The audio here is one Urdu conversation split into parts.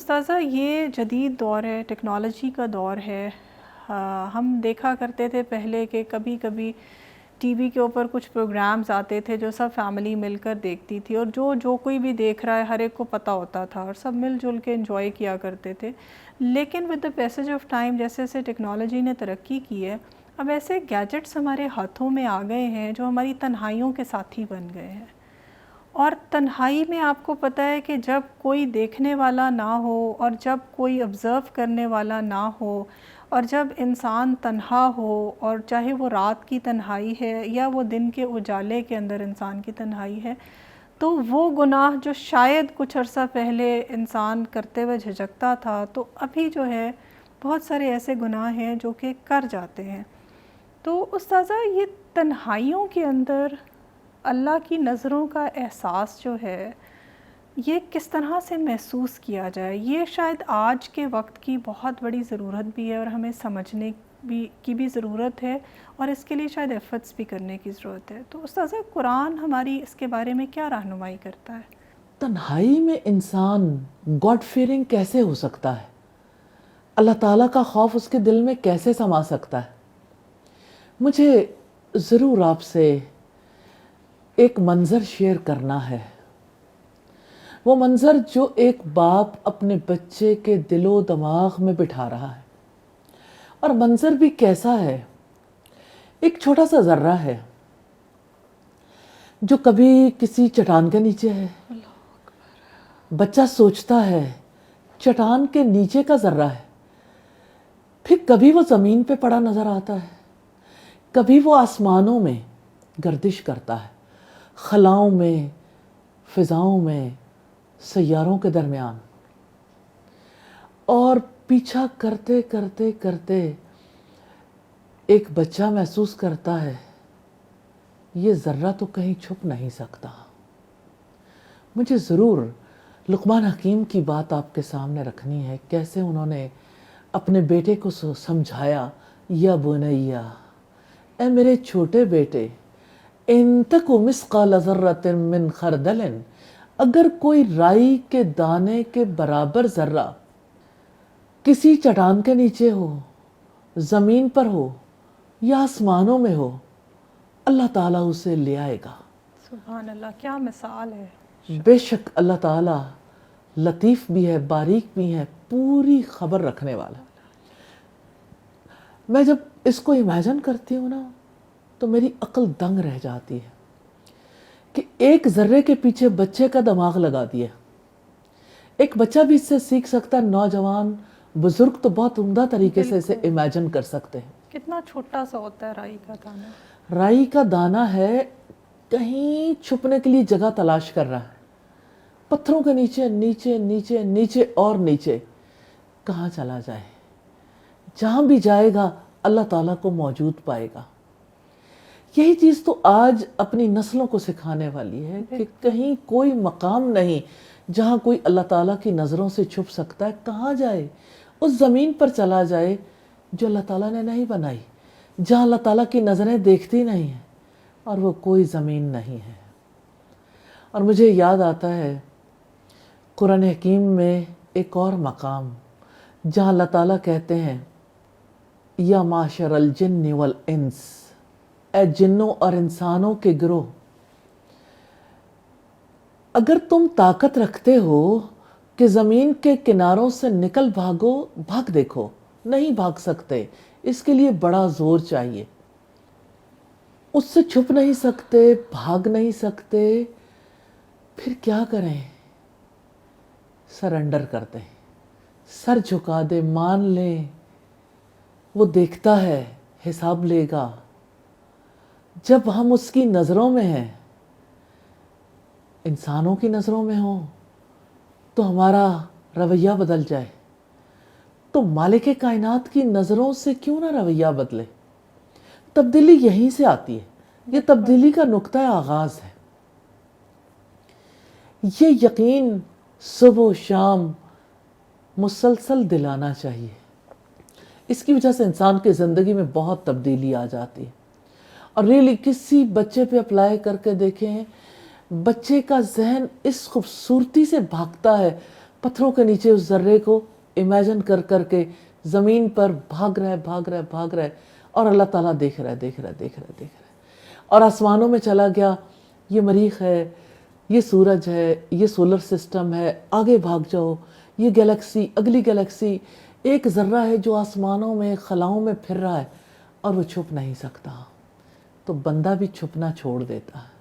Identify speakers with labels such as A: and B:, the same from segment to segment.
A: استاذہ یہ جدید دور ہے، ٹیکنالوجی کا دور ہے۔ ہم دیکھا کرتے تھے پہلے کہ کبھی کبھی ٹی وی کے اوپر کچھ پروگرامز آتے تھے جو سب فیملی مل کر دیکھتی تھی، اور جو کوئی بھی دیکھ رہا ہے ہر ایک کو پتہ ہوتا تھا اور سب مل جل کے انجوائے کیا کرتے تھے۔ لیکن with the passage of time جیسے جیسے ٹیکنالوجی نے ترقی کی ہے، اب ایسے گیجٹس ہمارے ہاتھوں میں آ گئے ہیں جو ہماری تنہائیوں کے ساتھی بن گئے ہیں۔ اور تنہائی میں آپ کو پتہ ہے کہ جب کوئی دیکھنے والا نہ ہو اور جب کوئی آبزرو کرنے والا نہ ہو اور جب انسان تنہا ہو، اور چاہے وہ رات کی تنہائی ہے یا وہ دن کے اجالے کے اندر انسان کی تنہائی ہے، تو وہ گناہ جو شاید کچھ عرصہ پہلے انسان کرتے ہوئے جھجکتا تھا، تو ابھی جو ہے بہت سارے ایسے گناہ ہیں جو کہ کر جاتے ہیں۔ تو استاذہ یہ تنہائیوں کے اندر اللہ کی نظروں کا احساس جو ہے یہ کس طرح سے محسوس کیا جائے؟ یہ شاید آج کے وقت کی بہت بڑی ضرورت بھی ہے، اور ہمیں سمجھنے کی بھی ضرورت ہے، اور اس کے لیے شاید ایفرٹس بھی کرنے کی ضرورت ہے۔ تو استاذہ قرآن ہماری اس کے بارے میں کیا رہنمائی کرتا ہے؟
B: تنہائی میں انسان گاڈ فیئرنگ کیسے ہو سکتا ہے؟ اللہ تعالیٰ کا خوف اس کے دل میں کیسے سما سکتا ہے؟ مجھے ضرور آپ سے ایک منظر شیئر کرنا ہے، وہ منظر جو ایک باپ اپنے بچے کے دل و دماغ میں بٹھا رہا ہے۔ اور منظر بھی کیسا ہے؟ ایک چھوٹا سا ذرہ ہے جو کبھی کسی چٹان کے نیچے ہے۔ بچہ سوچتا ہے چٹان کے نیچے کا ذرہ ہے، پھر کبھی وہ زمین پہ پڑا نظر آتا ہے، کبھی وہ آسمانوں میں گردش کرتا ہے، خلاؤں میں، فضاؤں میں، سیاروں کے درمیان، اور پیچھا کرتے کرتے کرتے ایک بچہ محسوس کرتا ہے یہ ذرہ تو کہیں چھپ نہیں سکتا۔ مجھے ضرور لقمان حکیم کی بات آپ کے سامنے رکھنی ہے، کیسے انہوں نے اپنے بیٹے کو سمجھایا، یا بنیا، اے میرے چھوٹے بیٹے، ان تک مثقال ذرۃ من خردل، اگر کوئی رائی کے دانے کے برابر ذرہ کسی چٹان کے نیچے ہو، زمین پر ہو یا آسمانوں میں ہو، اللہ تعالیٰ اسے لے آئے گا۔
A: سبحان اللہ، کیا مثال ہے!
B: بے شک اللہ تعالیٰ لطیف بھی ہے، باریک بھی ہے، پوری خبر رکھنے والا۔ میں جب اس کو امیجن کرتی ہوں نا تو میری عقل دنگ رہ جاتی ہے کہ ایک ذرے کے پیچھے بچے کا دماغ لگا دیا۔ ایک بچہ بھی اس سے سیکھ سکتا ہے، نوجوان، بزرگ تو بہت عمدہ طریقے سے اسے امیجن کر سکتے ہیں۔
A: کتنا چھوٹا سا ہوتا ہے رائی کا دانہ!
B: رائی کا دانہ ہے، کہیں چھپنے کے لیے جگہ تلاش کر رہا ہے، پتھروں کے نیچے، نیچے نیچے نیچے اور نیچے، کہاں چلا جائے؟ جہاں بھی جائے گا اللہ تعالیٰ کو موجود پائے گا۔ یہی چیز تو آج اپنی نسلوں کو سکھانے والی ہے کہ کہیں کوئی مقام نہیں جہاں کوئی اللہ تعالیٰ کی نظروں سے چھپ سکتا ہے۔ کہاں جائے؟ اس زمین پر چلا جائے جو اللہ تعالیٰ نے نہیں بنائی، جہاں اللہ تعالیٰ کی نظریں دیکھتی نہیں ہیں، اور وہ کوئی زمین نہیں ہے۔ اور مجھے یاد آتا ہے قرآن حکیم میں ایک اور مقام جہاں اللہ تعالیٰ کہتے ہیں یا معاشر الجن والانس، اے جنوں اور انسانوں کے گروہ، اگر تم طاقت رکھتے ہو کہ زمین کے کناروں سے نکل بھاگو، بھاگ دیکھو، نہیں بھاگ سکتے، اس کے لیے بڑا زور چاہیے، اس سے چھپ نہیں سکتے، بھاگ نہیں سکتے، پھر کیا کریں؟ سرنڈر کر دیں، سر جھکا دیں، مان لیں، وہ دیکھتا ہے، حساب لے گا۔ جب ہم اس کی نظروں میں ہیں، انسانوں کی نظروں میں ہوں، تو ہمارا رویہ بدل جائے، تو مالک کائنات کی نظروں سے کیوں نہ رویہ بدلے؟ تبدیلی یہیں سے آتی ہے، یہ تبدیلی کا نقطہ آغاز ہے۔ یہ یقین صبح و شام مسلسل دلانا چاہیے، اس کی وجہ سے انسان کی زندگی میں بہت تبدیلی آ جاتی ہے۔ اور ریلی کسی بچے پہ اپلائی کر کے دیکھیں، بچے کا ذہن اس خوبصورتی سے بھاگتا ہے، پتھروں کے نیچے اس ذرے کو امیجن کر کر کے زمین پر بھاگ رہا ہے بھاگ رہا ہے بھاگ رہا ہے، اور اللہ تعالیٰ دیکھ رہا ہے دیکھ رہا ہے دیکھ رہا ہے دیکھ رہا ہے، اور آسمانوں میں چلا گیا، یہ مریخ ہے، یہ سورج ہے، یہ سولر سسٹم ہے، آگے بھاگ جاؤ، یہ گیلیکسی، اگلی گیلیکسی، ایک ذرہ ہے جو آسمانوں میں خلاؤں میں پھر رہا ہے اور وہ چھپ نہیں سکتا۔ تو بندہ بھی چھپنا چھوڑ دیتا ہے،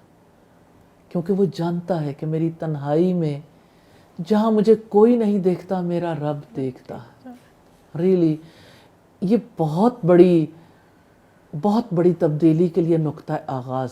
B: کیونکہ وہ جانتا ہے کہ میری تنہائی میں جہاں مجھے کوئی نہیں دیکھتا میرا رب دیکھتا ہے۔ ریلی یہ بہت بڑی تبدیلی کے لیے نقطہ آغاز ہے۔